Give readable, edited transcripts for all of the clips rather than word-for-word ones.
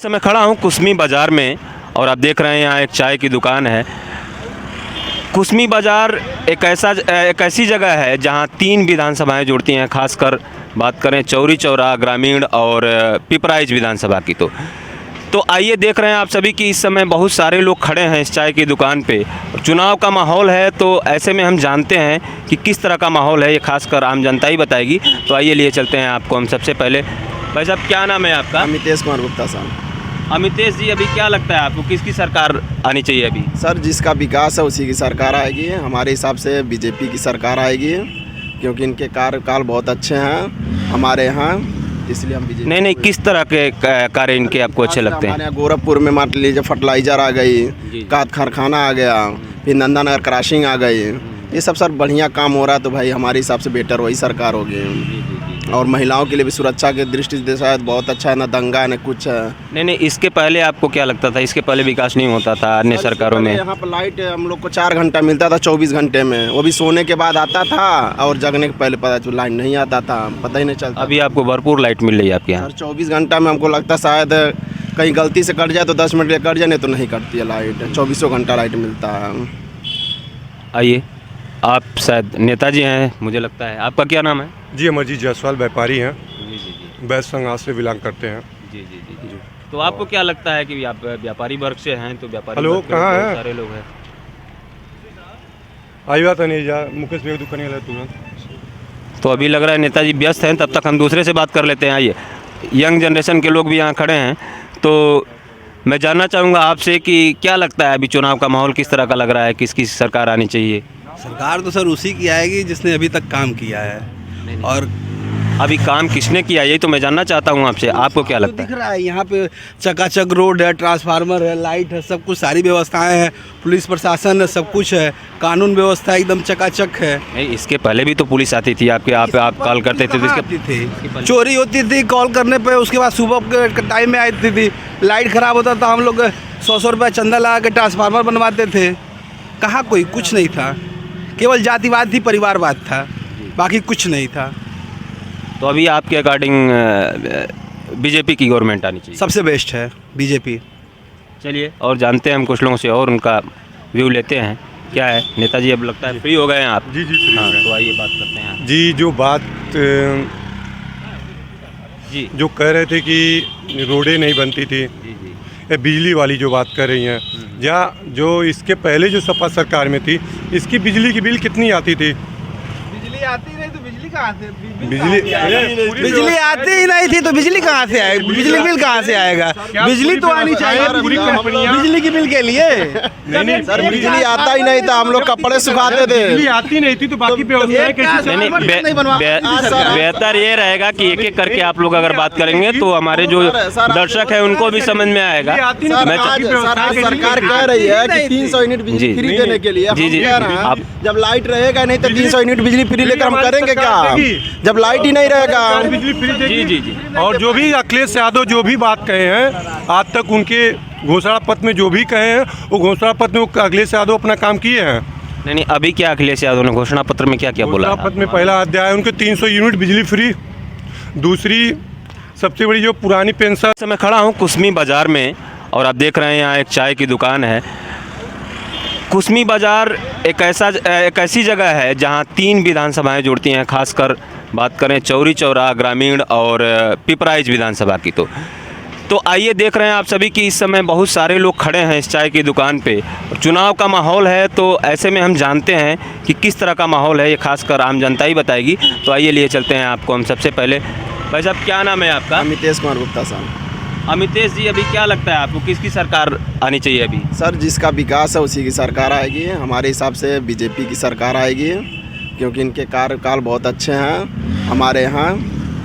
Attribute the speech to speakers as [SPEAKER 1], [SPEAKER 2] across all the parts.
[SPEAKER 1] मैं खड़ा हूँ कुसमी बाज़ार में और आप देख रहे हैं यहाँ एक चाय की दुकान है। कुसमी बाज़ार एक ऐसी जगह है जहाँ 3 विधानसभाएं जुड़ती हैं। खासकर बात करें चौरी चौरा ग्रामीण और पिपराइच विधानसभा की तो आइए देख रहे हैं आप सभी कि इस समय बहुत सारे लोग खड़े हैं इस चाय की दुकान पे। चुनाव का माहौल है तो ऐसे में हम जानते हैं कि किस तरह का माहौल है, ये खासकर आम जनता ही बताएगी। तो आइए लिए चलते हैं आपको हम। सबसे पहले भाई साहब क्या नाम है आपका?
[SPEAKER 2] अमितेश कुमार गुप्ता साहब।
[SPEAKER 1] अमितेश जी, अभी क्या लगता है आपको किसकी सरकार आनी चाहिए अभी?
[SPEAKER 2] सर, जिसका विकास है उसी की सरकार आएगी। हमारे हिसाब से बीजेपी की सरकार आएगी, क्योंकि इनके कार्यकाल बहुत अच्छे हैं हमारे यहाँ, इसलिए हम बीजेपी।
[SPEAKER 1] नहीं, किस तरह के कार्य इनके आपको अच्छे लगते हैं?
[SPEAKER 2] हमारे यहाँ गोरखपुर में मान लीजिए फर्टिलाइज़र आ गई, खाद कारखाना आ गया, फिर नंदानगर क्रॉसिंग आ गई। ये सब सर बढ़िया काम हो रहा है, तो भाई हमारे हिसाब से बेटर वही सरकार होगी। और महिलाओं के लिए भी सुरक्षा की दृष्टि से शायद बहुत अच्छा है, ना दंगा है ना कुछ है।
[SPEAKER 1] नहीं, इसके पहले आपको क्या लगता था? इसके पहले विकास नहीं होता था अन्य सरकारों में?
[SPEAKER 2] यहाँ पर लाइट हम लोग को 4 घंटा मिलता था 24 घंटे में, वो भी सोने के बाद आता था और जगने के पहले पता चला लाइट नहीं आता था, पता ही नहीं चलता।
[SPEAKER 1] अभी आपको भरपूर लाइट मिल रही है आपके यहाँ?
[SPEAKER 2] सर 24 घंटा में हमको लगता शायद कहीं गलती से कट जाए तो 10 मिनट कट जाए, नहीं तो नहीं कटती है लाइट। 24 घंटा लाइट मिलता है।
[SPEAKER 1] आइए, आप शायद नेताजी हैं मुझे लगता है। आपका क्या नाम है?
[SPEAKER 3] जी, अमरजीत जायसवाल व्यापारी हैं।
[SPEAKER 1] जी।
[SPEAKER 3] बैस संघास से बिलोंग करते हैं।
[SPEAKER 1] जी। तो आपको क्या लगता है कि आप व्यापारी वर्ग से हैं तो व्यापारी
[SPEAKER 3] हेलो,
[SPEAKER 1] वर्ग के
[SPEAKER 3] कहाँ
[SPEAKER 1] बहुत
[SPEAKER 3] हैं?
[SPEAKER 1] सारे लोग हैं।
[SPEAKER 3] आई बात नहीं जा मुकेश भैया दुकान वाला तुरंत।
[SPEAKER 1] तो अभी लग रहा है नेताजी व्यस्त हैं, तब तक हम दूसरे से बात कर लेते हैं। आइए, यंग जनरेशन के लोग भी यहाँ खड़े हैं, तो मैं जानना चाहूँगा आपसे कि क्या लगता है अभी चुनाव का माहौल किस तरह का लग रहा है, किसकी सरकार आनी चाहिए?
[SPEAKER 4] सरकार तो सर उसी की आएगी जिसने अभी तक काम किया है। और
[SPEAKER 1] अभी काम किसने किया यही तो मैं जानना चाहता हूँ आपसे। आपको क्या लगता
[SPEAKER 4] दिख
[SPEAKER 1] है?
[SPEAKER 4] रहा है यहाँ पे चकाचक रोड है, ट्रांसफार्मर है, लाइट है, सब कुछ सारी व्यवस्थाएं हैं, पुलिस प्रशासन है, सब कुछ है, कानून व्यवस्था एकदम चकाचक है।
[SPEAKER 1] नहीं, इसके पहले भी तो पुलिस आती थी आपके आप कॉल करते थे तो इसके
[SPEAKER 4] चोरी होती थी कॉल करने पे, उसके बाद सुबह के टाइम में आती थी, लाइट खराब होता था, हम लोग 100 रुपये चंदा लगा के ट्रांसफार्मर बनवाते थे। कहाँ कोई कुछ नहीं था, केवल जातिवाद थी, परिवारवाद था, बाकी कुछ नहीं था।
[SPEAKER 1] तो अभी आपके अकॉर्डिंग बीजेपी की गवर्नमेंट आनी चाहिए?
[SPEAKER 4] सबसे बेस्ट है बीजेपी।
[SPEAKER 1] चलिए और जानते हैं हम कुछ लोगों से और उनका व्यू लेते हैं। क्या है नेताजी, अब लगता है फ्री हो गए हैं आप?
[SPEAKER 3] जी फ्री
[SPEAKER 1] हाँ,
[SPEAKER 3] हो गए।
[SPEAKER 1] तो आइए बात करते हैं।
[SPEAKER 3] जी, जो बात
[SPEAKER 1] जी
[SPEAKER 3] जो कह रहे थे कि रोडें नहीं बनती थी, ये बिजली वाली जो बात कर रही हैं, या जो इसके पहले जो सपा सरकार में थी, इसकी बिजली की बिल कितनी आती थी?
[SPEAKER 4] बिजली आती नहीं तो बिजली कहाँ से?
[SPEAKER 3] बिजली
[SPEAKER 4] आती ही नहीं थी तो बिजली कहाँ से आएगी? बिजली बिल कहाँ से आएगा? बिजली तो आनी चाहिए
[SPEAKER 3] पूरी कंपनियां।
[SPEAKER 4] बिजली की बिल के लिए।
[SPEAKER 3] नहीं
[SPEAKER 2] सर बिजली आता ही नहीं था, हम लोग कपड़े सुखाते थे।
[SPEAKER 3] बिजली आती नहीं थी तो बाकी व्यवस्थाएं कैसे?
[SPEAKER 1] बेहतर ये रहेगा कि एक एक करके आप लोग अगर बात करेंगे तो हमारे जो दर्शक है उनको भी समझ में आएगा।
[SPEAKER 2] आज सरकार कह रही है कि 300 यूनिट बिजली फ्री देने के लिए।
[SPEAKER 1] जी,
[SPEAKER 2] आप जब लाइट रहेगा नहीं तो 300 यूनिट बिजली फ्री लेकर हम करेंगे क्या, जब लाइट ही नहीं रहेगा?
[SPEAKER 3] बिजली फ्री
[SPEAKER 1] जी।
[SPEAKER 3] और जो भी अखिलेश यादव जो भी बात कहे हैं आज तक, उनके घोषणा पत्र में जो भी कहे हैं वो घोषणा पत्र में अखिलेश यादव अपना काम किए हैं।
[SPEAKER 1] नहीं, अभी क्या अखिलेश यादव ने घोषणा पत्र में क्या बोला?
[SPEAKER 3] घोषणा पत्र में पहला अध्याय उनके 300 यूनिट बिजली फ्री। दूसरी सबसे बड़ी जो पुरानी पेंशन।
[SPEAKER 1] मैं खड़ा हूँ कुसमी बाज़ार में और आप देख रहे हैं यहाँ एक चाय की दुकान है। कुसमी बाज़ार एक ऐसी जगह है जहाँ 3 विधानसभाएं जुड़ती हैं। खासकर बात करें चौरी चौरा ग्रामीण और पिपराइच विधानसभा की तो आइए देख रहे हैं आप सभी कि इस समय बहुत सारे लोग खड़े हैं इस चाय की दुकान पे। चुनाव का माहौल है तो ऐसे में हम जानते हैं कि किस तरह का माहौल है, ये खासकर आम जनता ही बताएगी। तो आइए लिए चलते हैं आपको हम। सबसे पहले भाई साहब क्या नाम है आपका?
[SPEAKER 2] अमितेश कुमार गुप्ता साहब।
[SPEAKER 1] अमितेश जी, अभी क्या लगता है आपको किसकी सरकार आनी चाहिए अभी?
[SPEAKER 2] सर जिसका विकास है उसी की सरकार आएगी। हमारे हिसाब से बीजेपी की सरकार आएगी, क्योंकि इनके कार्यकाल बहुत अच्छे हैं हमारे यहाँ,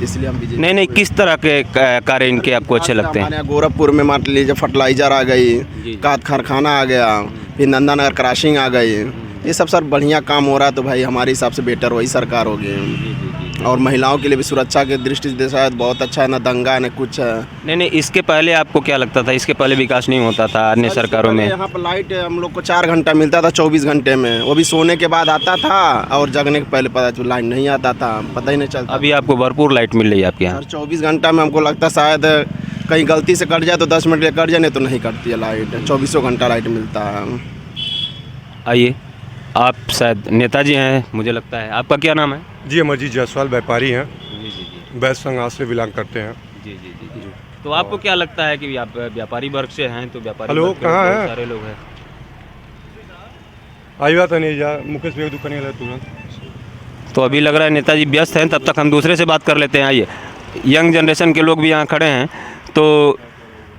[SPEAKER 2] इसलिए हम बीजेपी।
[SPEAKER 1] नहीं, किस तरह के कार्य इनके आपको अच्छे लगते हैं?
[SPEAKER 2] हमारे यहाँ गोरखपुर में मान लीजिए फर्टिलाइज़र आ गई, खाद कारखाना आ गया, फिर नंदानगर क्रॉसिंग आ गई। ये सब सर बढ़िया काम हो रहा है, तो भाई हमारे हिसाब से बेटर वही सरकार होगी। और महिलाओं के लिए भी सुरक्षा की दृष्टि से शायद बहुत अच्छा है, ना दंगा है ना कुछ है।
[SPEAKER 1] नहीं, इसके पहले आपको क्या लगता था? इसके पहले विकास नहीं होता था अन्य सरकारों में?
[SPEAKER 2] यहाँ पर लाइट हम लोग को 4 घंटा मिलता था 24 घंटे में, वो भी सोने के बाद आता था और जगने के पहले पता चला लाइट नहीं आता था, पता ही नहीं चलता।
[SPEAKER 1] अभी आपको भरपूर लाइट मिल रही है आपके यहाँ?
[SPEAKER 2] 24 घंटा में हमको लगता शायद कहीं गलती से कट जाए तो 10 मिनट के कट जाए, नहीं तो नहीं कटती है लाइट। 24 घंटा लाइट मिलता है।
[SPEAKER 1] आइए, आप शायद नेताजी हैं मुझे लगता है। आपका क्या नाम है?
[SPEAKER 3] जी अमरजीत जायसवाल, व्यापारी हैं,
[SPEAKER 1] जी जी जी
[SPEAKER 3] वैश्य संघ से बिलोंग करते हैं।
[SPEAKER 1] जी जी जी जी। तो आपको क्या लगता है कि आप व्यापारी वर्ग से हैं, तो व्यापारी
[SPEAKER 3] हेलो,
[SPEAKER 1] वर्ग के
[SPEAKER 3] कहाँ
[SPEAKER 1] बहुत
[SPEAKER 3] हैं?
[SPEAKER 1] सारे लोग हैं।
[SPEAKER 3] आई बात नहीं जा मुकेश भैया दुकान गया तुरंत।
[SPEAKER 1] तो अभी लग रहा है नेताजी व्यस्त हैं, तब तक हम दूसरे से बात कर लेते हैं। आइए, यंग जनरेशन के लोग भी यहाँ खड़े हैं, तो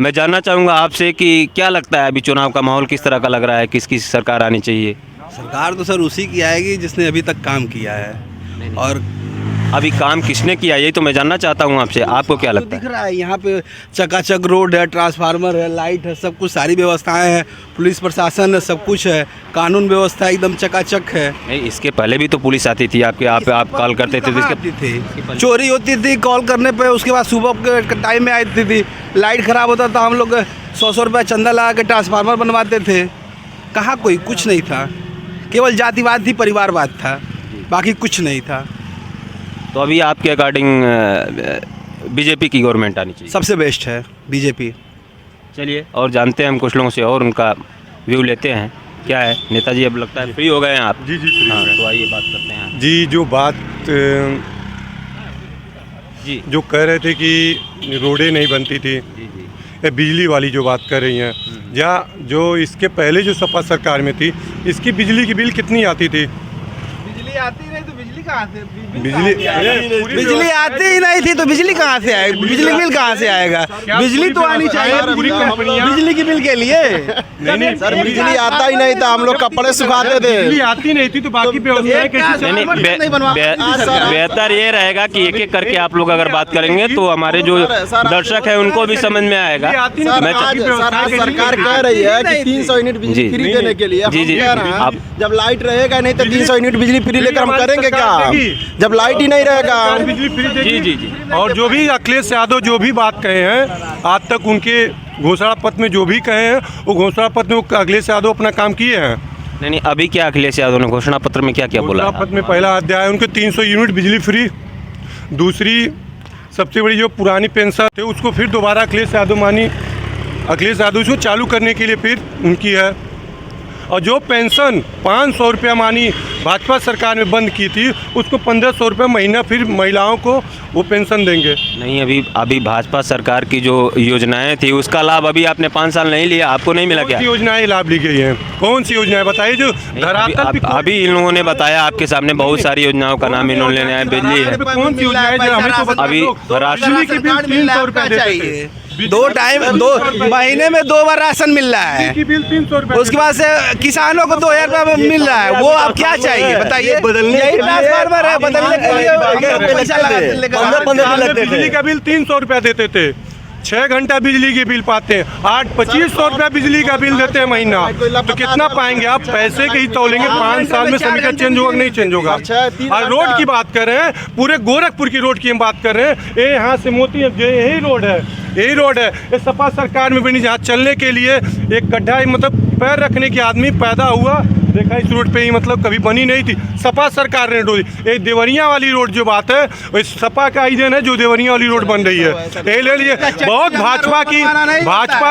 [SPEAKER 1] मैं जानना चाहूँगा आपसे कि क्या लगता है अभी चुनाव का माहौल किस तरह का लग रहा है, किसकी सरकार आनी चाहिए?
[SPEAKER 4] सरकार तो सर उसी की आएगी जिसने अभी तक काम किया है। और
[SPEAKER 1] अभी काम किसने किया यही तो मैं जानना चाहता हूँ आपसे। आपको क्या
[SPEAKER 4] तो
[SPEAKER 1] लगता
[SPEAKER 4] दिख
[SPEAKER 1] है?
[SPEAKER 4] रहा है यहाँ पे चकाचक रोड है, ट्रांसफार्मर है, लाइट है, सब कुछ सारी व्यवस्थाएं हैं, पुलिस प्रशासन है, सब कुछ है, कानून व्यवस्था एकदम चकाचक है।
[SPEAKER 1] नहीं, इसके पहले भी तो पुलिस आती थी आपके, आप कॉल करते थे तो
[SPEAKER 4] कहाँ
[SPEAKER 1] इसके
[SPEAKER 4] आती थी? चोरी होती थी कॉल करने पे, उसके बाद सुबह के टाइम में आती थी, लाइट ख़राब होता था, हम लोग 100 रुपये चंदा लगा के ट्रांसफार्मर बनवाते थे। कहाँ कोई कुछ नहीं था, केवल जातिवाद थी, परिवारवाद था, बाकी कुछ नहीं था।
[SPEAKER 1] तो अभी आपके अकॉर्डिंग बीजेपी की गवर्नमेंट आनी चाहिए?
[SPEAKER 4] सबसे बेस्ट है बीजेपी।
[SPEAKER 1] चलिए और जानते हैं हम कुछ लोगों से और उनका व्यू लेते हैं। क्या है नेताजी, अब लगता है फ्री हो गए हैं आप?
[SPEAKER 3] जी जी फ्री हो
[SPEAKER 1] हाँ,
[SPEAKER 3] गए।
[SPEAKER 1] तो आइए बात करते हैं।
[SPEAKER 3] जी जो बात
[SPEAKER 1] जी
[SPEAKER 3] जो कह रहे थे कि रोडें नहीं बनती थी,
[SPEAKER 1] जी जी
[SPEAKER 3] ये बिजली वाली जो बात कर रही हैं, या जो इसके पहले जो सपा सरकार में थी, इसकी बिजली की बिल कितनी आती थी?
[SPEAKER 4] बिजली आती नहीं तो बिजली कहाँ से?
[SPEAKER 3] बिजली
[SPEAKER 4] आती ही नहीं थी तो बिजली कहाँ से आएगी? बिजली बिल कहाँ से आएगा? बिजली तो आनी चाहिए
[SPEAKER 3] पूरी कंपनियां
[SPEAKER 4] बिजली की बिल के लिए।
[SPEAKER 3] नहीं
[SPEAKER 2] सर बिजली आता ही नहीं था, हम लोग कपड़े सुखाते थे।
[SPEAKER 3] बिजली आती नहीं थी तो बाकी व्यवस्थाएं कैसे
[SPEAKER 1] नहीं नहीं, बेहतर ये रहेगा कि एक एक करके आप लोग अगर बात करेंगे तो हमारे जो दर्शक है उनको भी समझ में आएगा।
[SPEAKER 3] आती
[SPEAKER 2] सर
[SPEAKER 3] नहीं
[SPEAKER 2] आज सरकार कह रही है कि 300 यूनिट
[SPEAKER 1] जी,
[SPEAKER 2] बिजली फ्री देने के लिए।
[SPEAKER 1] जी,
[SPEAKER 2] हम
[SPEAKER 1] जी,
[SPEAKER 2] कह रहे
[SPEAKER 1] आप-
[SPEAKER 2] हैं जब लाइट रहेगा नहीं तो 300 यूनिट बिजली फ्री लेकर हम
[SPEAKER 3] हमारी
[SPEAKER 2] करेंगे क्या?
[SPEAKER 3] सरकार देगी।
[SPEAKER 2] जब लाइट ही नहीं रहेगा।
[SPEAKER 3] बिजली फ्री देगी।
[SPEAKER 1] जी जी जी।
[SPEAKER 3] और जो भी अखिलेश यादव जो भी बात कहे हैं आज तक, उनके घोषणा पत्र में जो भी कहे हैं वो घोषणा पत्र में अखिलेश यादव अपना काम किए हैं।
[SPEAKER 1] नहीं नहीं, अभी क्या अखिलेश यादव ने घोषणा पत्र में क्या क्या बोला?
[SPEAKER 3] घोषणा पत्र में पहला अध्याय उनके 300 यूनिट बिजली फ्री। दूसरी सबसे बड़ी जो पुरानी पेंशन थे उसको फिर दोबारा अखिलेश यादव उसको चालू करने के लिए फिर उनकी है। और जो पेंशन 500 रुपया मानी भाजपा सरकार में बंद की थी, उसको 1500 रुपये महीना फिर महिलाओं को वो पेंशन देंगे।
[SPEAKER 1] नहीं, अभी भाजपा सरकार की जो योजनाएं थी उसका लाभ अभी आपने 5 साल नहीं लिया, आपको नहीं मिला
[SPEAKER 3] कौन
[SPEAKER 1] क्या?
[SPEAKER 3] सी योजनाएं लाभ ली गई हैं? कौन सी योजनाएं बताइए जो धरातल पे
[SPEAKER 1] अभी इन लोगों ने बताया आपके सामने बहुत सारी योजनाओं का नाम इन्होंने लिया है। बिजली है,
[SPEAKER 3] कौन सी योजनाएं जो हमें तो बताइए।
[SPEAKER 1] अभी
[SPEAKER 3] बिजली की बिल 300 रुपये देते थे।
[SPEAKER 4] दो टाइम 2 महीने में 2 बार राशन मिल रहा है।
[SPEAKER 3] की बिल 300 रुपये।
[SPEAKER 4] उसके बाद से किसानों को 2000 रुपये में मिल रहा है। वो अब क्या चाहिए बताइए? यही ट्रांसफार्मर है, बदलने के लिए पैसा लगाते
[SPEAKER 3] बिजली का बिल 300 रुपया देते थे, 6 घंटा बिजली की बिल पाते हैं। 2500 रुपया बिजली का बिल देते हैं महीना, तो कितना पाएंगे आप? पैसे के ही तोलेंगे। 5 साल में समीकरण चेंज होगा नहीं चेंज होगा। और रोड की बात कर रहे हैं, पूरे गोरखपुर की रोड की हम बात कर रहे हैं। ये यहाँ से मोती यही रोड है, यही रोड है। ये सपा सरकार में बनी, जहाँ चलने के लिए एक गड्ढा मतलब पैर रखने के आदमी पैदा हुआ, देखा इस रोड पे ही मतलब कभी बनी नहीं थी। सपा सरकार ने रोड, ये देवरिया वाली रोड जो बात है वो सपा का ही देन है जो देवरिया वाली रोड बन रही है। ये ले लीजिए, बहुत भाजपा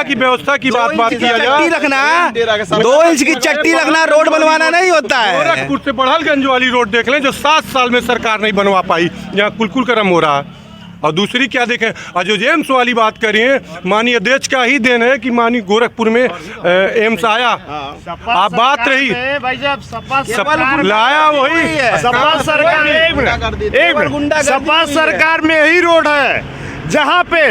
[SPEAKER 3] की व्यवस्था की बात किया जाए।
[SPEAKER 4] रखना 2 इंच की चट्टी रखना, रोड बनवाना नहीं होता है।
[SPEAKER 3] गोरखपुर से बड़हलगंज वाली रोड देख लें जो 7 साल में सरकार नहीं बनवा पाई, जहाँ कुल करम हो रहा है। और दूसरी क्या देखें, और जो एम्स वाली बात करिए, माननीय देश का ही देन है कि माननीय गोरखपुर में एम्स आया। आप बात रही
[SPEAKER 5] भाई साहब,
[SPEAKER 3] लाया वही
[SPEAKER 5] सपा सरकार सपा सरकार में यही रोड है जहाँ पे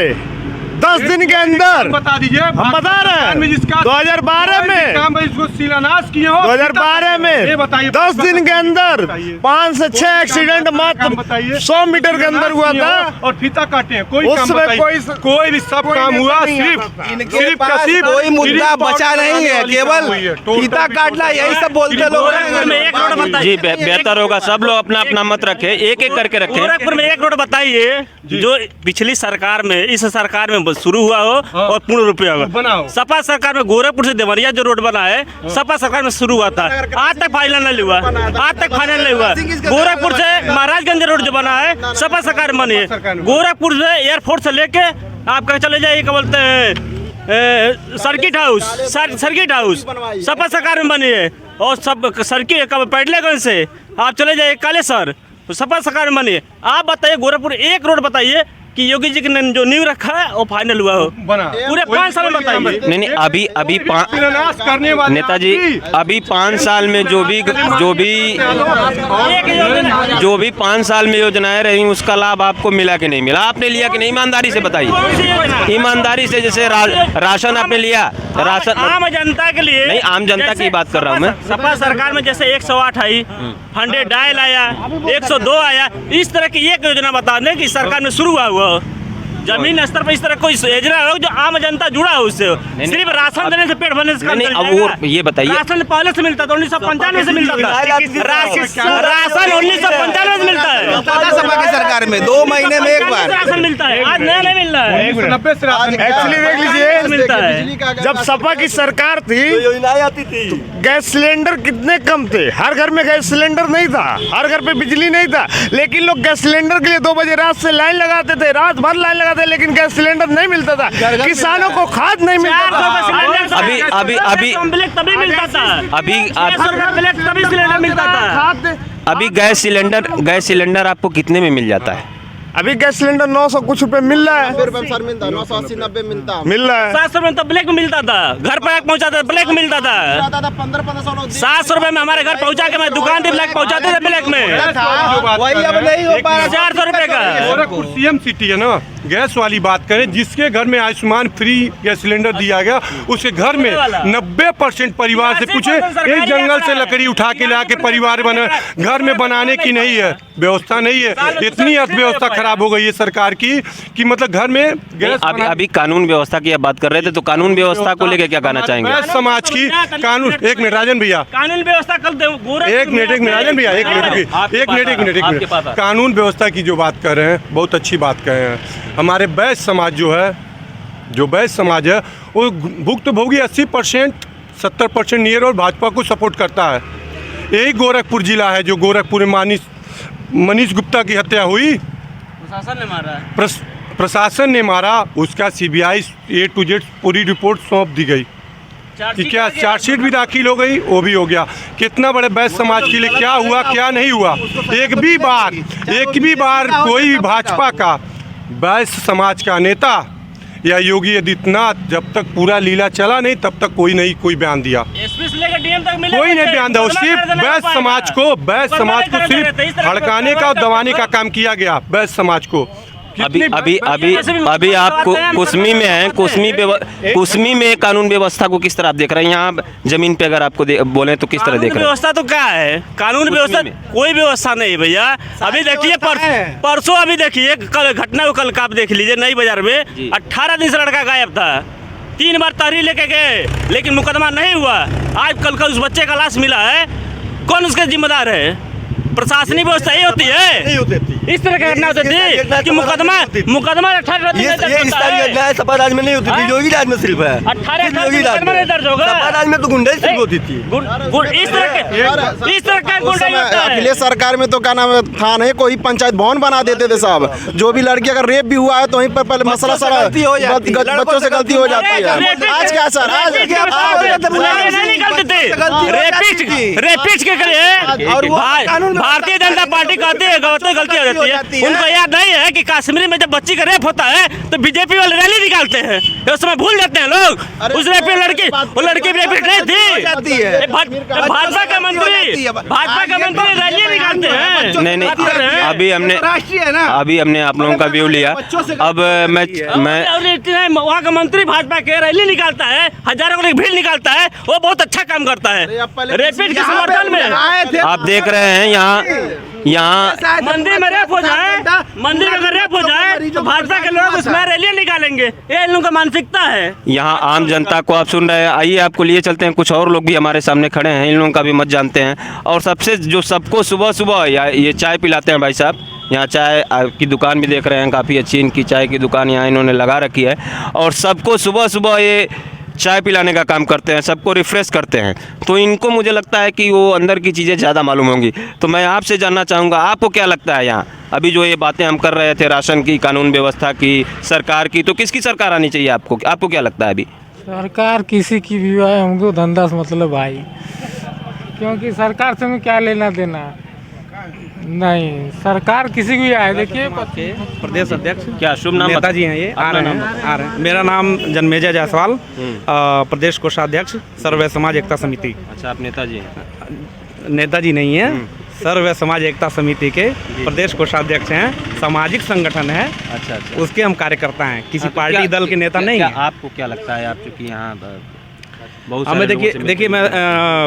[SPEAKER 5] 10 दिन के अंदर
[SPEAKER 3] बता दीजिए।
[SPEAKER 5] हम बता रहे हैं 2012 में
[SPEAKER 3] काम है इसको शिलान्यास किए हो।
[SPEAKER 5] 2012 में 10 दिन के अंदर 5 से 6 एक्सीडेंट मात्र 100 मीटर के अंदर हुआ था।
[SPEAKER 3] और फीता काटे हैं, कोई
[SPEAKER 5] उस
[SPEAKER 3] काम
[SPEAKER 5] समय
[SPEAKER 3] बताइए। कोई भी सब काम हुआ, सिर्फ
[SPEAKER 4] कोई मुद्दा बचा नहीं है, केवल फीता काटना, यही सब बोलते लोग हैं।
[SPEAKER 1] जी बेहतर होगा सब लोग अपना अपना मत रखे, एक एक करके रखें।
[SPEAKER 5] गोरखपुर में एक रोड बताइए जो पिछली सरकार में, इस सरकार में शुरू हुआ हो और पूर्ण रूप में
[SPEAKER 3] बनाओ।
[SPEAKER 5] सपा सरकार में गोरखपुर से देवरिया जो रोड बना है सपा सरकार में शुरू हुआ था, आज तक फाइनल नहीं हुआ, आज तक फाइनल नहीं हुआ। गोरखपुर से महाराजगंज रोड जो बना है सपा सरकार में बनी है। गोरखपुर से एयरपोर्ट से लेके
[SPEAKER 6] आप कहीं चले जाइए, क्या बोलते हैं सर्किट हाउस सपा सरकार में बनी है, और सब सर्किट पैडलेगंज से आप चले जाइए कालेसर, सपा सरकार में बनी है। आप बताइए गोरखपुर एक रोड बताइए कि योगी जी ने जो नींव रखा है वो फाइनल हुआ हो
[SPEAKER 3] बना
[SPEAKER 6] पूरे 5 साल में बताइए।
[SPEAKER 1] नहीं अभी
[SPEAKER 3] शिलान्यास करने वाले
[SPEAKER 1] नेताजी अभी 5 साल में जो भी 5 साल में योजनाएं रही उसका लाभ आपको मिला कि नहीं मिला? आपने लिया कि नहीं? ईमानदारी से बताइए, ईमानदारी से। जैसे राशन आपने लिया, राशन
[SPEAKER 6] आम जनता के लिए
[SPEAKER 1] नहीं, आम जनता की बात कर रहा हूँ मैं।
[SPEAKER 6] सपा सरकार में जैसे 108 आई, 100 डायल आया, 102 आया, इस तरह की एक योजना बता दें कि सरकार में शुरू हुआ जमीन स्तर पर इस तरह कोई योजना हो जो आम जनता जुड़ा हो उससे। सिर्फ राशन देने से पेट भरने से काम
[SPEAKER 1] अब वो ये बताइए,
[SPEAKER 6] राशन पहले से मिलता था, 1995 से मिलता था राशन 1995 से मिलता है।
[SPEAKER 4] सपा की सरकार में 2 महीने में एक बार
[SPEAKER 6] राशन मिलता है, आज नया नहीं मिल रहा है।
[SPEAKER 3] 90 से राशन
[SPEAKER 5] एक्चुअली देख लीजिए,
[SPEAKER 6] मिलता है।
[SPEAKER 5] जब सपा की सरकार थी
[SPEAKER 4] योजनाएं आती थी,
[SPEAKER 5] गैस सिलेंडर कितने कम थे, हर घर में गैस सिलेंडर नहीं था, हर घर पे बिजली नहीं था, लेकिन लोग गैस सिलेंडर के लिए 2 बजे रात से लाइन लगाते थे, रात भर लाइन लगाते थे, लेकिन गैस सिलेंडर नहीं मिलता था, किसानों को खाद नहीं मिलता था।
[SPEAKER 1] अभी
[SPEAKER 6] तभी मिलता था,
[SPEAKER 1] अभी
[SPEAKER 6] 100 रुपये प्लेट तभी सिलेंडर मिलता था।
[SPEAKER 1] अभी गैस सिलेंडर आपको कितने में मिल जाता है?
[SPEAKER 5] अभी गैस सिलेंडर 900 कुछ रुपए मिल रहा है,
[SPEAKER 2] 980-90 मिलता
[SPEAKER 5] मिल रहा है।
[SPEAKER 6] 700 रुपये तो ब्लैक में मिलता था, घर पर पहुँचाता था ब्लैक में मिलता था। 700 रुपये में हमारे घर पहुँचा के मैं दुकान पे ब्लैक पहुँचाते थे ब्लैक में,
[SPEAKER 4] वही अब नहीं हो पा रहा।
[SPEAKER 6] 400 रुपये का।
[SPEAKER 3] गोरखपुर सीएम सिटी है ना, गैस वाली बात करें, जिसके घर में आयुष्मान फ्री गैस सिलेंडर दिया गया, उसके घर में 90% परिवार से पूछे, एक जंगल से लकड़ी उठा के ला के परिवार बना, घर में बनाने की नहीं है व्यवस्था, नहीं है। इतनी अर्थव्यवस्था खराब हो गई है सरकार की कि मतलब घर में गैस।
[SPEAKER 1] अभी कानून व्यवस्था की आप बात कर रहे थे, तो कानून व्यवस्था को लेकर क्या कहना चाहेंगे?
[SPEAKER 3] बैस समाज की कानून, एक मिनट राजन भैया,
[SPEAKER 6] कानून व्यवस्था कल
[SPEAKER 3] एक मिनट राजन भैया, एक मिनट कानून व्यवस्था की जो बात कर रहे हैं, बहुत अच्छी बात कर रहे हैं। हमारे बैस समाज जो बैस समाज है वो भुक्तभोगी 80% 70% नियर और भाजपा को सपोर्ट करता है। यही गोरखपुर जिला है जो गोरखपुर में मनीष गुप्ता की हत्या हुई,
[SPEAKER 6] प्रशासन ने मारा है।
[SPEAKER 3] प्रशासन ने मारा, उसका CBI A to Z पूरी रिपोर्ट सौंप दी गई कि क्या चार्जशीट भी दाखिल हो गई, वो भी हो गया। कितना बड़े बैस समाज के लिए क्या हुआ क्या नहीं हुआ, एक भी बार कोई भी भाजपा का बैस समाज का नेता या योगी आदित्यनाथ जब तक पूरा लीला चला नहीं तब तक कोई बयान दिया,
[SPEAKER 6] एसपी से लेकर DM तक मिले,
[SPEAKER 3] कोई नहीं बयान दिया। सिर्फ बैस समाज को सिर्फ भड़काने का और दबाने का काम किया गया बैस समाज को।
[SPEAKER 1] अभी आप कुसमी में हैं, कुसमी में कानून व्यवस्था को किस तरह आप देख रहे हैं? यहाँ जमीन पे अगर आपको बोले तो किस तरह देख रहे हैं?
[SPEAKER 6] व्यवस्था तो क्या है, कानून व्यवस्था कोई व्यवस्था नहीं भैया। अभी देखिए परसों अभी देखिए कल घटना को, कल का आप देख लीजिए नई बाजार में 18 दिन से लड़का गायब था, 3 बार तहरीर लेके गए लेकिन मुकदमा नहीं हुआ। आज कल का उस बच्चे का लाश मिला है, कौन उसका जिम्मेदार है? प्रशासनिक व्यवस्था यही होती है, इस तरह की घटना होती थी कि मुकदमा 18 दिन
[SPEAKER 7] सपा राज में नहीं होती थी, योगी राज में सिर्फ है।
[SPEAKER 6] 18 मुकदमा नहीं दर्ज होगा,
[SPEAKER 7] सपा राज में तो गुंडा ही सिर्फ होती थी।
[SPEAKER 6] इस तरह का गुंडा होता है।
[SPEAKER 2] अखिलेश सरकार में तो क्या नाम है, था नहीं, कोई पंचायत भवन बना देते थे साहब। जो भी लड़की अगर रेप भी हुआ है तो वहीं पर पहले मसला सारा बच्चों से गलती हो जाती है। आज क्या सर, आज
[SPEAKER 6] रेपिस्ट के लिए भारतीय जनता पार्टी कहती है गलती हो जाती है। उनको याद नहीं है कि कश्मीर में जब बच्ची का रेप होता है तो बीजेपी वाले रैली निकालते हैं, उस समय भूल जाते हैं लोग। उस रेप लड़की रेपिस्ट नहीं थी, भाजपा के मंत्री रैली निकालते हैं।
[SPEAKER 1] नहीं अभी हमने आप लोगों का व्यू लिया। अब मैं
[SPEAKER 6] वहाँ का मंत्री भाजपा के रैली निकालता है, हजारों की भीड़ निकालता है, वो बहुत अच्छा काम करता है रेपिस्ट के समर्थन में।
[SPEAKER 1] आप देख रहे हैं यहाँ
[SPEAKER 6] मंदिर में रेप हो जाए, मंदिर में अगर रेप हो जाए तो भाजपा के लोग उसमें रैलियां निकालेंगे, ये इन लोगों का मानसिकता है।
[SPEAKER 1] यहाँ आम जनता को आप सुन रहे हैं। आइए आपको लिए चलते हैं, कुछ और लोग भी हमारे सामने खड़े हैं, इन लोगों का भी मत जानते हैं। और सबसे जो सबको सुबह सुबह ये चाय पिलाते हैं भाई साहब, यहाँ चाय की दुकान भी देख रहे हैं, काफ़ी अच्छी इनकी चाय की दुकान यहाँ इन्होंने लगा रखी है। और सबको सुबह सुबह ये चाय पिलाने का काम करते हैं, सबको रिफ़्रेश करते हैं, तो इनको मुझे लगता है कि वो अंदर की चीज़ें ज़्यादा मालूम होंगी। तो मैं आपसे जानना चाहूँगा, आपको क्या लगता है यहाँ अभी जो ये बातें हम कर रहे थे राशन की, कानून व्यवस्था की, सरकार की, तो किसकी सरकार आनी चाहिए आपको क्या लगता है अभी?
[SPEAKER 8] सरकार किसी की भी है, हमको धंधा से मतलब भाई, क्योंकि सरकार से हमें क्या लेना देना। नहीं, सरकार किसी की भी आए, देखिए
[SPEAKER 9] प्रदेश अध्यक्ष
[SPEAKER 1] क्या शुभ नाम
[SPEAKER 9] नेताजी हैं ये, आ रहे हैं। मेरा नाम जन्मेजय जायसवाल, प्रदेश कोषाध्यक्ष सर्व समाज एकता समिति।
[SPEAKER 1] अच्छा, आप नेताजी हैं?
[SPEAKER 9] नेताजी नहीं है, सर्व समाज एकता समिति के प्रदेश कोषाध्यक्ष हैं। सामाजिक संगठन है,
[SPEAKER 1] अच्छा अच्छा,
[SPEAKER 9] उसके हम कार्यकर्ता हैं, किसी
[SPEAKER 1] हाँ, तो
[SPEAKER 9] पार्टी
[SPEAKER 1] क्या-
[SPEAKER 9] दल के नेता नहीं
[SPEAKER 1] क्या
[SPEAKER 9] हैं।
[SPEAKER 1] आपको क्या लगता है, आप चूँकि यहाँ बहुत
[SPEAKER 9] हमें
[SPEAKER 1] सारे लोगों से
[SPEAKER 9] देखिए मैं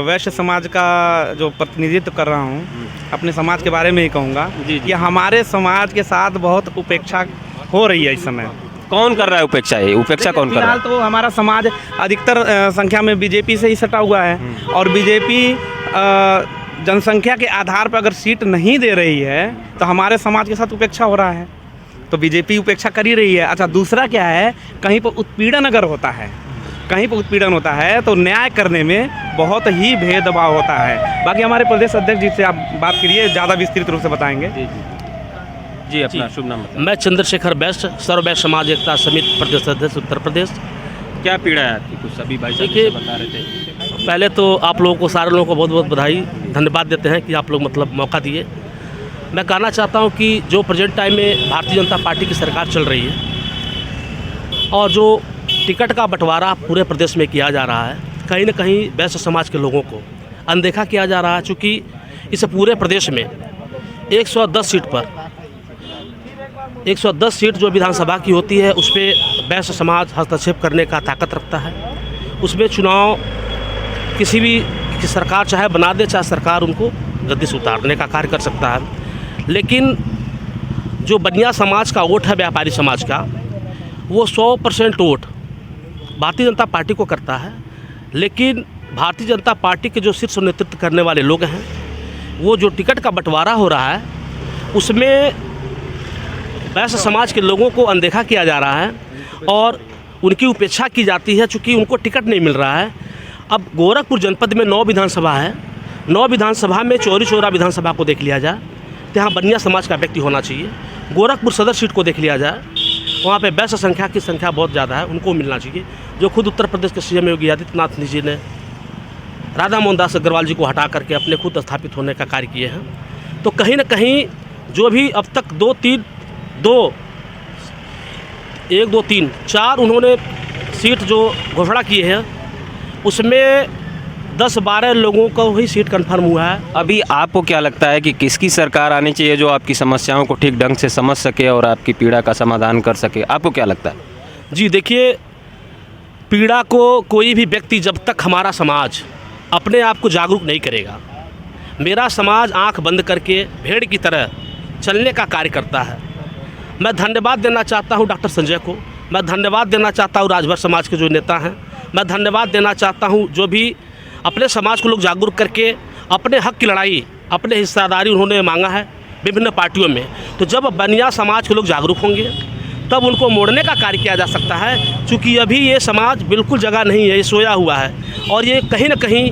[SPEAKER 9] वैश्य समाज का जो प्रतिनिधित्व कर रहा हूँ, अपने समाज के बारे में ही कहूँगा
[SPEAKER 1] जी।
[SPEAKER 9] कि हमारे समाज के साथ बहुत उपेक्षा हो रही है इस समय।
[SPEAKER 1] कौन कर रहा है उपेक्षा? ये उपेक्षा कौन कर रहा
[SPEAKER 9] फिलहाल
[SPEAKER 1] है?
[SPEAKER 9] तो हमारा समाज अधिकतर संख्या में बीजेपी से ही सटा हुआ है, और बीजेपी जनसंख्या के आधार पर अगर सीट नहीं दे रही है तो हमारे समाज के साथ उपेक्षा हो रहा है, तो बीजेपी उपेक्षा कर ही रही है। अच्छा, दूसरा क्या है, कहीं पर उत्पीड़न अगर होता है, कहीं पर उत्पीड़न होता है तो न्याय करने में बहुत ही भेदभाव होता है। बाकी हमारे प्रदेश अध्यक्ष जी से आप बात करिए, ज़्यादा विस्तृत रूप से बताएंगे।
[SPEAKER 1] जी, अपना शुभ नाम बताएं।
[SPEAKER 10] मैं चंद्रशेखर बैस्ट, सर्व वैश्य समाज एकता समिति प्रदेश अध्यक्ष उत्तर प्रदेश।
[SPEAKER 1] क्या पीड़ा है आपकी? कुछ सभी भाई साहब
[SPEAKER 10] देखिए,
[SPEAKER 1] जैसे बता रहे थे।
[SPEAKER 10] पहले तो आप लोगों को, सारे लोगों को बहुत बहुत बधाई, धन्यवाद देते हैं कि आप लोग मतलब मौका दिए। मैं कहना चाहता हूं कि जो प्रेजेंट टाइम में भारतीय जनता पार्टी की सरकार चल रही है और जो टिकट का बंटवारा पूरे प्रदेश में किया जा रहा है, कहीं ना कहीं वैश्य समाज के लोगों को अनदेखा किया जा रहा है। चूँकि इस पूरे प्रदेश में 110 सीट पर 110 सीट जो विधानसभा की होती है, उस पर वैश्य समाज हस्तक्षेप करने का ताकत रखता है। उसमें चुनाव किसी भी सरकार चाहे बना दे, चाहे सरकार उनको गद्दी से उतारने का कार्य कर सकता है। लेकिन जो बनिया समाज का वोट है, व्यापारी समाज का, वो 100% वोट भारतीय जनता पार्टी को करता है। लेकिन भारतीय जनता पार्टी के जो शीर्ष नेतृत्व करने वाले लोग हैं, वो जो टिकट का बंटवारा हो रहा है, उसमें वैश्य समाज के लोगों को अनदेखा किया जा रहा है और उनकी उपेक्षा की जाती है, चूँकि उनको टिकट नहीं मिल रहा है। अब गोरखपुर जनपद में 9 विधानसभा है, 9 विधानसभा में चौरी चौरा विधानसभा को देख लिया जाए तो यहाँ बनिया समाज का व्यक्ति होना चाहिए। गोरखपुर सदर सीट को देख लिया जाए, वहाँ पे वैश्य संख्या की संख्या बहुत ज़्यादा है, उनको मिलना चाहिए। जो खुद उत्तर प्रदेश के सीएम योगी आदित्यनाथ जी ने राधा मोहन दास अग्रवाल जी को हटा करके अपने खुद स्थापित होने का कार्य किए हैं। तो कहीं ना कहीं जो भी अब तक 1 2 3 4 उन्होंने सीट जो घोषणा किए हैं, उसमें 10-12 लोगों को ही सीट कंफर्म हुआ है।
[SPEAKER 1] अभी आपको क्या लगता है कि किसकी सरकार आनी चाहिए जो आपकी समस्याओं को ठीक ढंग से समझ सके और आपकी पीड़ा का समाधान कर सके? आपको क्या लगता है?
[SPEAKER 10] जी देखिए, पीड़ा को कोई भी व्यक्ति, जब तक हमारा समाज अपने आप को जागरूक नहीं करेगा, मेरा समाज आंख बंद करके भेड़ की तरह चलने का कार्य करता है। मैं धन्यवाद देना चाहता हूं डॉक्टर संजय को, मैं धन्यवाद देना चाहता हूं राजभर समाज के जो नेता हैं, मैं धन्यवाद देना चाहता हूं जो भी अपने समाज को लोग जागरूक करके अपने हक की लड़ाई, अपने हिस्सेदारी उन्होंने मांगा है विभिन्न पार्टियों में। तो जब बनिया समाज के लोग जागरूक होंगे तब उनको मोड़ने का कार्य किया जा सकता है। चूँकि अभी ये समाज बिल्कुल जगह नहीं है, ये सोया हुआ है और ये कहीं ना कहीं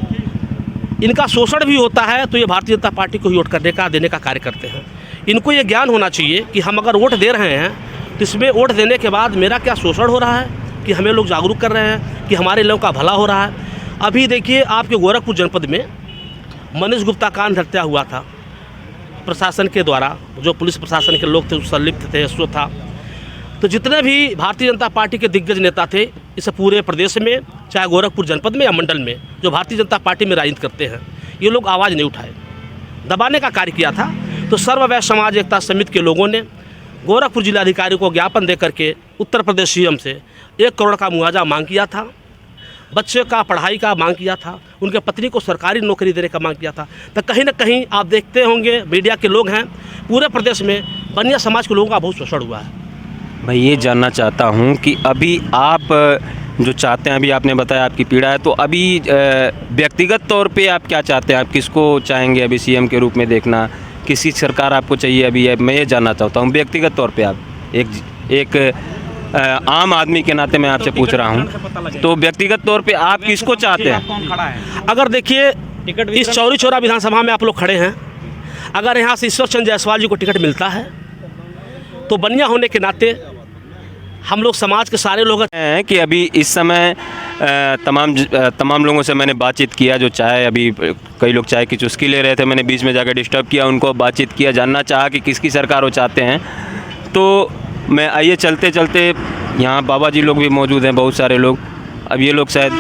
[SPEAKER 10] इनका शोषण भी होता है, तो ये भारतीय जनता पार्टी को ही वोट करने का, देने का कार्य करते हैं। इनको ये ज्ञान होना चाहिए कि हम अगर वोट दे रहे हैं तो इसमें वोट देने के बाद मेरा क्या शोषण हो रहा है, कि हमें लोग जागरूक कर रहे हैं कि हमारे लोगों का भला हो रहा है। अभी देखिए, आपके गोरखपुर जनपद में मनीष गुप्ता कांड हत्या हुआ था, प्रशासन के द्वारा, जो पुलिस प्रशासन के लोग थे संलिप्त थे, एसओ था। तो जितने भी भारतीय जनता पार्टी के दिग्गज नेता थे इस पूरे प्रदेश में, चाहे गोरखपुर जनपद में या मंडल में, जो भारतीय जनता पार्टी में राजनीति करते हैं, ये लोग आवाज़ नहीं उठाए, दबाने का कार्य किया था। तो सर्व वैश्य समाज एकता समिति के लोगों ने गोरखपुर जिलाधिकारी को ज्ञापन दे करके उत्तर प्रदेश सीएम से 1 करोड़ का मुआवजा मांग किया था, बच्चे का पढ़ाई का मांग किया था, उनके पत्नी को सरकारी नौकरी देने का मांग किया था। तो कहीं ना कहीं आप देखते होंगे, मीडिया के लोग हैं, पूरे प्रदेश में बनिया समाज के लोगों का बहुत शोषण हुआ है।
[SPEAKER 1] मैं ये जानना चाहता हूँ कि अभी आप जो चाहते हैं, अभी आपने बताया आपकी पीड़ा है, तो अभी व्यक्तिगत तौर पे आप क्या चाहते हैं? आप किसको चाहेंगे अभी सीएम के रूप में देखना? किसी सरकार आपको चाहिए अभी? मैं ये जानना चाहता हूँ व्यक्तिगत तौर पे आप एक आम आदमी के नाते मैं आपसे पूछ रहा हूँ, तो व्यक्तिगत तौर पे आप किसको चाहते हैं?
[SPEAKER 10] अगर देखिए इस चौरी चौरा विधानसभा में आप लोग खड़े हैं, अगर यहाँ से ईश्वर चंद्र जायसवाल जी को टिकट मिलता है तो बनिया होने के नाते हम लोग समाज के सारे लोग
[SPEAKER 1] हैं कि अभी इस समय तमाम लोगों से मैंने बातचीत किया जो चाय, अभी कई लोग चाय की चुस्की ले रहे थे, मैंने बीच में जाकर डिस्टर्ब किया उनको, बातचीत किया, जानना चाहा कि किसकी सरकार वो चाहते हैं। तो मैं आइए चलते चलते, यहाँ बाबा जी लोग भी मौजूद हैं, बहुत सारे लोग। अब ये लोग शायद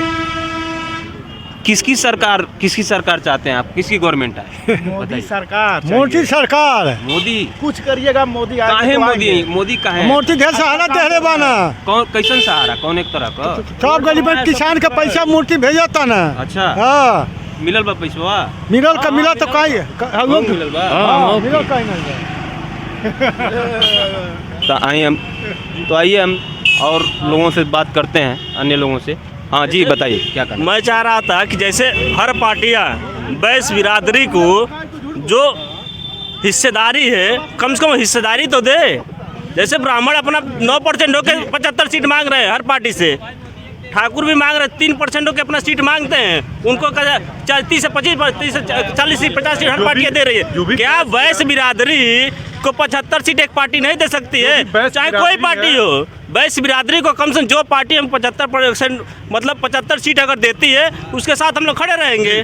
[SPEAKER 1] किसकी सरकार चाहते हैं आप? किसकी गवर्नमेंट है?
[SPEAKER 5] मोदी सरकार
[SPEAKER 7] मोदी सरकार
[SPEAKER 1] मोदी
[SPEAKER 5] कुछ करिएगा, मोदी
[SPEAKER 1] काहे मोदी काहे?
[SPEAKER 7] मोदी ढेर सहारा दे रहे बाना,
[SPEAKER 1] कौन कैसन सहारा? कौन एक तरह का?
[SPEAKER 7] सब गरीब किसान का पैसा मूर्ति भेजता ना।
[SPEAKER 1] अच्छा,
[SPEAKER 7] हाँ
[SPEAKER 1] मिलल बा पैसवा?
[SPEAKER 7] मिलल का मिला तो काई
[SPEAKER 1] मिलल बा?
[SPEAKER 7] मिलल काई नहीं।
[SPEAKER 1] तो आइए हम और लोगों से बात करते हैं, अन्य लोगों से। हाँ जी, बताइए क्या करना?
[SPEAKER 6] मैं चाह रहा था कि जैसे हर पार्टियां बैस बिरादरी को जो हिस्सेदारी है, कम से कम हिस्सेदारी तो दे। जैसे ब्राह्मण अपना 9% होकर 75 सीट मांग रहे हैं हर पार्टी से, ठाकुर भी मांग रहे 3% होकर अपना सीट मांगते हैं, उनको 30 से 25 40 से 50 सीट हर पार्टियाँ दे रही है। क्या बैस बिरादरी को 75 सीट एक पार्टी नहीं दे सकती है? चाहे कोई पार्टी हो, बैस बिरादरी को कम से कम जो पार्टी हम 75% मतलब 75 सीट अगर देती है उसके साथ हम लोग खड़े रहेंगे।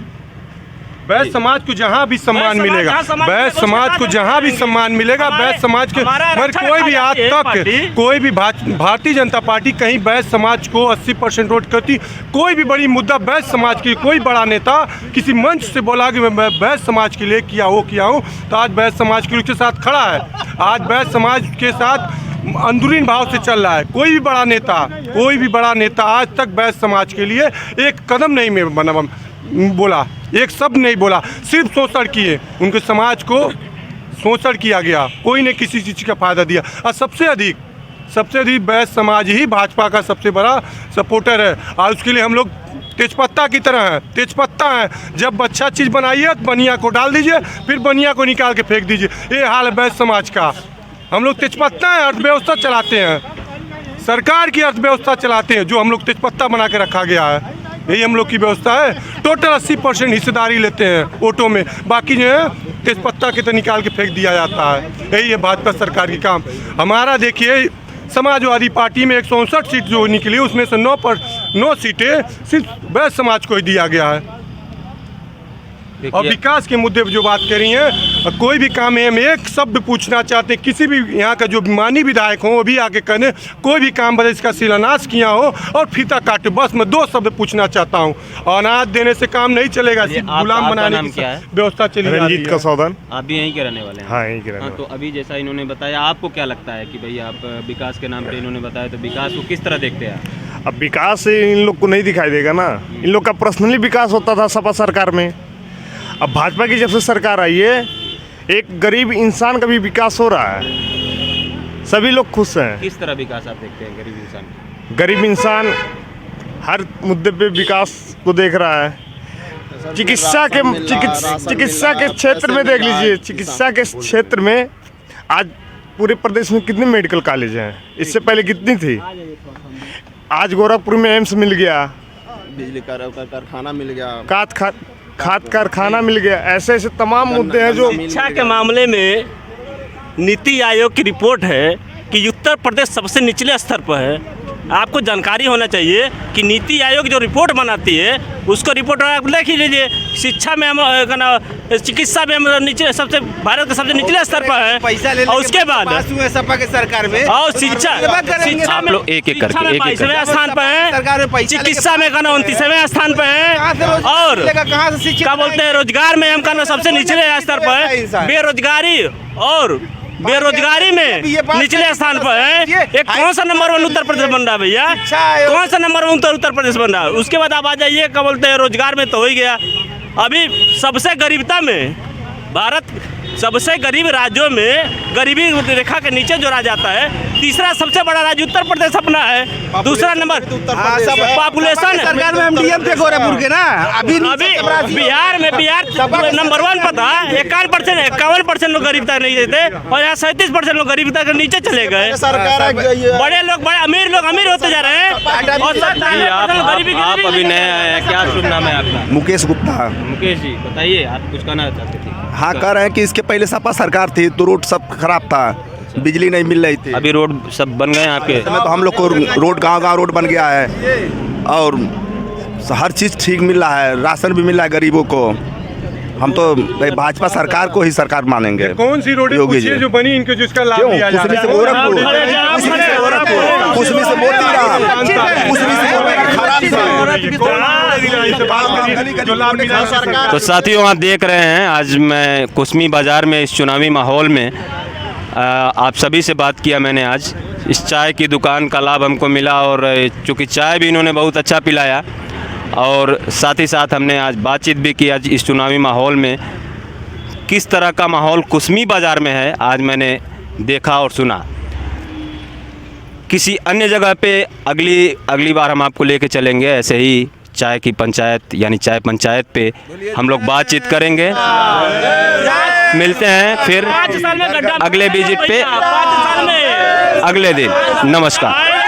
[SPEAKER 3] बैस समाज को जहाँ भी सम्मान मिलेगा, बैस समाज को जहाँ भी सम्मान मिलेगा, बैस समाज के मगर कोई भी आज तक कोई भी भारतीय जनता पार्टी कहीं बैस समाज को 80% वोट करती, कोई भी बड़ी मुद्दा बैस समाज की कोई बड़ा नेता किसी मंच से बोला कि मैं बैस समाज के लिए किया हूँ, तो आज बैस समाज के साथ खड़ा है। आज बैस समाज के साथ अंदरूनी भाव से चल रहा है। कोई भी बड़ा नेता आज तक बैस समाज के लिए एक कदम नहीं बोला, एक शब्द नहीं बोला, सिर्फ शोषण किए, उनके समाज को शोषण किया गया, कोई ने किसी चीज़ का फायदा दिया। और सबसे अधिक बैस समाज ही भाजपा का सबसे बड़ा सपोर्टर है। और उसके लिए हम लोग तेजपत्ता की तरह हैं, तेजपत्ता हैं। जब अच्छा चीज़ बनाइए तो बनिया को डाल दीजिए, फिर बनिया को निकाल के फेंक दीजिए। ये हाल है बैस समाज का। हम लोग तेजपत्ता हैं, अर्थव्यवस्था चलाते हैं, सरकार की अर्थव्यवस्था चलाते हैं, जो हम लोग तेजपत्ता बना के रखा गया है, यही हम लोग की व्यवस्था है। टोटल 80% हिस्सेदारी लेते हैं वोटों में, बाकी जो है तेजपत्ता के तो निकाल के फेंक दिया जाता है। यही है भाजपा सरकार की काम। हमारा देखिए समाजवादी पार्टी में 159 सीट जो निकली, उसमें से 9 सीटें सिर्फ बैस समाज को ही दिया गया है। और विकास के मुद्दे पर जो बात कर रही हैं, कोई भी काम है, हम एक शब्द पूछना चाहते हैं, किसी भी यहाँ का जो मानी विधायक हो वो भी आके कहने, कोई भी काम बदल इसका शिलान्यास किया हो और फीता काटे, बस मैं 2 शब्द पूछना चाहता हूँ। अनाज देने से काम नहीं चलेगा, गुलाम बनाने की व्यवस्था चली जा रही है।
[SPEAKER 5] रंजीत का सौदान।
[SPEAKER 1] आप भी यहीं के रहने वाले हैं?
[SPEAKER 5] हाँ, यहीं के रहने वाले।
[SPEAKER 1] तो अभी जैसा इन्होंने बताया, आपको क्या लगता है कि भाई आप विकास के नाम पे इन्होंने बताया, तो विकास को किस तरह देखते हैं?
[SPEAKER 5] अब विकास इन लोग को नहीं दिखाई देगा ना, इन लोग का पर्सनली विकास होता था सपा सरकार में। अब भाजपा की जब से सरकार आई है, एक गरीब इंसान का भी विकास हो रहा है, सभी लोग खुश हैं।
[SPEAKER 1] किस तरह विकास आप देखते हैं गरीब इंसान?
[SPEAKER 5] गरीब इंसान हर मुद्दे पे विकास को देख रहा है। चिकित्सा के क्षेत्र में देख लीजिए, चिकित्सा के क्षेत्र में आज पूरे प्रदेश में कितने मेडिकल कॉलेज हैं, इससे पहले कितनी थी? आज गोरखपुर में एम्स मिल गया,
[SPEAKER 2] बिजली का कारखाना मिल गया,
[SPEAKER 5] खाद कारखाना मिल गया। ऐसे तमाम मुद्दे हैं जो
[SPEAKER 6] शिक्षा के मामले में नीति आयोग की रिपोर्ट है कि उत्तर प्रदेश सबसे निचले स्तर पर है। आपको जानकारी होना चाहिए कि नीति आयोग जो रिपोर्ट बनाती है उसको रिपोर्ट आप देख ही लीजिए। शिक्षा में हम चिकित्सा में हम नीचे सबसे भारत के सबसे निचले स्तर पर है।
[SPEAKER 4] पैसा ले
[SPEAKER 6] और उसके बाद
[SPEAKER 4] सपा के सरकार में
[SPEAKER 6] और शिक्षा
[SPEAKER 1] आप लोग एक एक करके
[SPEAKER 6] 22वें स्थान पर है, चिकित्सा में 29वें स्थान पर है, और क्या बोलते हैं रोजगार में हम सबसे निचले स्तर पर है। बेरोजगारी में निचले स्थान पर है। एक कौन सा नंबर 1 उत्तर प्रदेश बन रहा है भैया? कौन सा नंबर 1 उत्तर प्रदेश बन रहा है? उसके बाद आप आ जाइए, क्या बोलते हैं रोजगार में तो हो ही गया। अभी सबसे गरीबता में भारत सबसे गरीब राज्यों में गरीबी रेखा के नीचे जो राज्य आता है, तीसरा सबसे बड़ा राज्य उत्तर प्रदेश अपना है, दूसरा नंबर पॉपुलेशन
[SPEAKER 4] सरकार में हम डीएम थे गोरखपुर के ना, अभी
[SPEAKER 6] बिहार नंबर 1 पता 51% लोग गरीबता नहीं देते और यहाँ 37% लोग गरीबता के नीचे चले गए। बड़े लोग बड़े अमीर लोग अमीर होते जा रहे हैं और
[SPEAKER 1] आप अभी नए आए हैं, क्या शुभ नाम है आपका?
[SPEAKER 11] मुकेश गुप्ता।
[SPEAKER 1] मुकेश जी बताइए, आप कुछ कहना चाहते थे?
[SPEAKER 11] हाँ, कह रहे हैं कि इसके पहले सपा सरकार थी तो रोड सब खराब था, बिजली नहीं मिल रही थी।
[SPEAKER 1] अभी रोड सब बन गए आपके?
[SPEAKER 11] तो हम लोग को रोड गांव रोड बन गया है और हर चीज़ ठीक मिल रहा है, राशन भी मिल रहा है गरीबों को। हम तो भाजपा सरकार को ही सरकार मानेंगे।
[SPEAKER 3] कौन सी रोड है जो बनी इनको जिसका लाभ दिया जा रहा है?
[SPEAKER 1] तो साथियों, आप देख रहे हैं आज मैं कुसमी बाज़ार में इस चुनावी माहौल में आप सभी से बात किया मैंने। आज इस चाय की दुकान का लाभ हमको मिला और चूँकि चाय भी इन्होंने बहुत अच्छा पिलाया और साथ ही साथ हमने आज बातचीत भी की। आज इस चुनावी माहौल में किस तरह का माहौल कुसमी बाज़ार में है आज मैंने देखा और सुना। किसी अन्य जगह पे अगली बार हम आपको लेके चलेंगे, ऐसे ही चाय की पंचायत यानी चाय पंचायत पे हम लोग बातचीत करेंगे। मिलते हैं फिर अगले विजिट पे अगले दिन। नमस्कार।